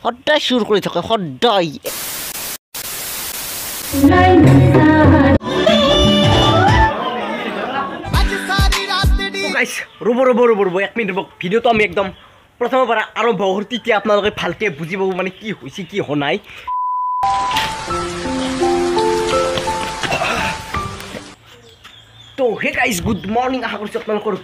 সদায় চুৰ কৰি থাকে সদায় গাইছ ৰ'ব 1 মিনিট ৰ'ব ভিডিঅ'টো আমি একদম প্ৰথমৰ পৰা আৰম্ভ কৰোঁ তেতিয়া আপোনালোকে ভালকৈ বুজি পাব মানে কি হৈছে কি হোৱা নাই তো হে গাইজ গুড মৰ্নিং আশা কৰিছোঁ আপোনালোকৰ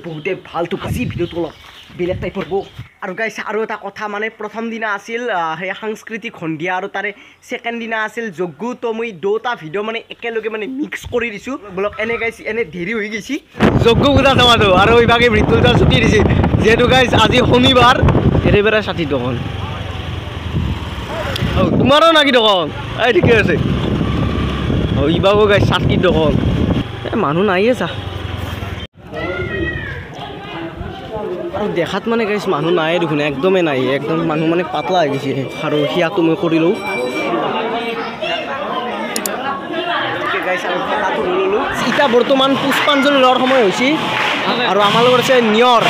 বহুতে ভালটো আজি ভিডিঅ'টো অলপ বেলেগ টাইপৰ হ'ব আৰু গাইজ আৰু এটা কথা মানে প্ৰথম দিনা আছিল সেই সাংস্কৃতিক সন্ধিয়া আৰু তাৰে ছেকেণ্ড দিনা আছিল যজ্ঞ তো মই দুটা ভিডিঅ' মানে একেলগে মানে মিক্স কৰি দিছোঁ বলক এনে গাইজ এনে দেৰি হৈ গৈছে যজ্ঞ পূজা চামাটো আৰু ইভাগে মৃত্যুঞ্জয় ছুটি দিছে যিহেতু গাইজ আজি শনিবাৰ একেবাৰে 60 দোকান তোমাৰো নাকি দোকান এই ঠিকে আছে ইভাগো গাইজ 60 দোকান মানুহ নাইয়ে চা আৰু দেখাত মানে গাইছ মানুহ নাই দেখোন একদমেই নাই একদম মানুহ মানে পাতলা হৈ গৈছে আৰু সিয়াটো মই কৰি লওঁ এতিয়া বৰ্তমান পুষ্পাঞ্জলি লোৱাৰ সময় হৈছে আৰু আমাৰ লগত আছে নিয়ৰ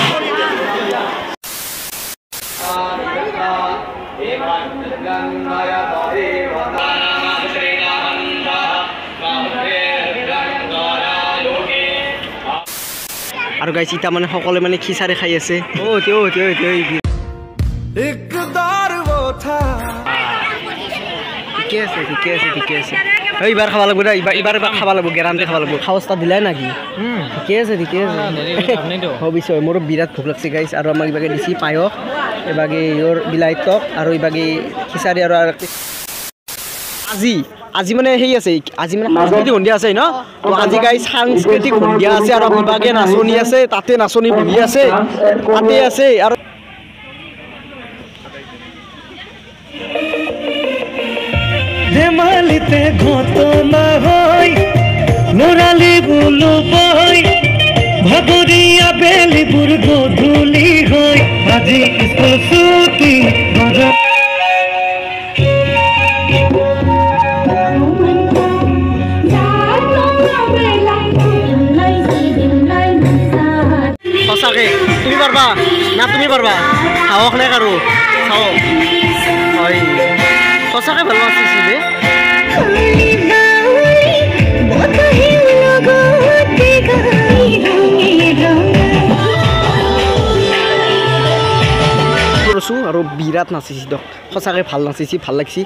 আৰু গাইছ ইটা মানে সকলোৱে মানে খিচাৰি খাই আছে ঠিকে আছে এইবাৰ খাব লাগিব দে এইবাৰ খাব লাগিব গেৰাণ্টি খাব লাগিব খাওয়া দিলাই নাকি ঠিকে আছে হবিছয় মোৰো বিৰাট ভোক লাগছে গাইছ আৰু আমাক ইবাগে দিছি পায়স এবাগে ইয়ৰ বিলাহী টক আৰু ইবাগে খিচাৰি আৰু আজি মানে সেই আছে আজি মানে সাংস্কৃতিক সন্ধিয়া আছে ন তো আজি গাইছ সাংস্কৃতিক সন্ধিয়া আছে আৰু বিভাগে নাচনি আছে তাতে নাচনি বহি আছে তাতে আছে আৰু ধেমালিতে ঘটনা হয় লৰালি বুলু বয় ভাগৰীয়া বেলিবোৰ গধূলি হয় আজি স্কুল ছুটি সঁচাকে তুমি পাৰবা না তুমি পাৰবা সাহস নাই কাৰো চাও হয় সঁচাকে ভাল নাচিছি বে আৰু বিৰাট নাচিছি দক সঁচাকে ভাল নাচিছি ভাল লাগছি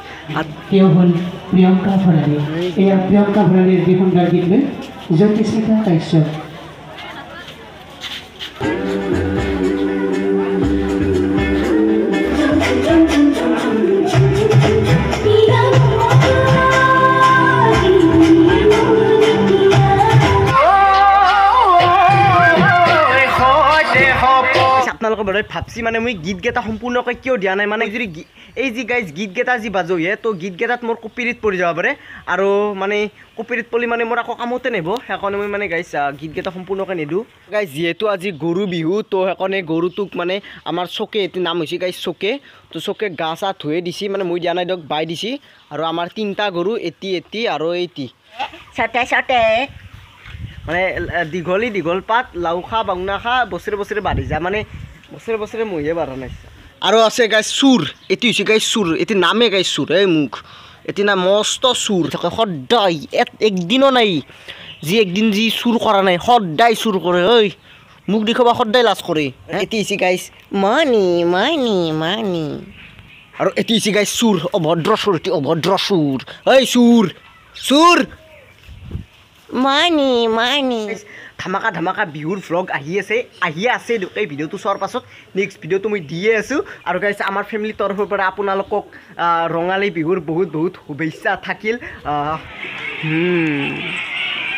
কেউ হল প্রিয়ঙ্কা ভরানী এই প্রিয়ঙ্কা ভরানীর বিহুন গান গীতবে জ্যোতিস্মিতা কাশ্যপ আপোনালোকে বাৰু ভাবছি মানে মই গীতকেইটা সম্পূৰ্ণকৈ কিয় দিয়া নাই মানে যদি এই যি গাইজ গীতকেইটা যি বাজোয়ে তো গীতকেইটাত মোৰ কপিৰিত পৰি যাব পাৰে আৰু মানে কপিৰিত পৰি মানে মোৰ আকৌ কামতে নেব সেইকাৰণে মই মানে গাইজ গীতকেইটা সম্পূৰ্ণকৈ নিদিওঁ গাইজ যিহেতু আজি গৰু বিহু তো সেইকাৰণে গৰুটোক মানে আমাৰ চকে এটি নাম হৈছে গাইজ চকে তো চকে গা চা ধুয়ে দিছি মানে মই দিয়া নাই দিয়ক বাই দিছি আৰু আমাৰ 3টা গৰু এটি আৰু এইটি ছটে মানে দীঘল পাত লাউ খা বাংনা খা বছৰে বাঢ়ি যায় মানে বছৰে মহিয়ে বাঢ়া নাই আৰু আছে গাইছ চুৰ এটি হৈছে গাইছ চুৰ এটি নামে গাইছ চুৰ এই মুখ এটি না মস্ত চুৰ থাকে সদায় একদিনো নাই যি একদিন যি চুৰ কৰা নাই সদায় চুৰ কৰে ঐ মুখ দেখাবা সদায় লাজ কৰে এটি হৈছে গাইছ মানি আৰু এটি হৈছে গাইছ চুৰ অভদ্ৰ চুৰ এই চুৰ মানি ধামাকা বিহুৰ ভ্লগ আহি আছে এই ভিডিঅ'টো চোৱাৰ পাছত নেক্সট ভিডিঅ'টো মই দিয়ে আছোঁ আৰু গাইছ আমাৰ ফেমিলিৰ তৰফৰ পৰা আপোনালোকক ৰঙালী বিহুৰ বহুত শুভেচ্ছা থাকিল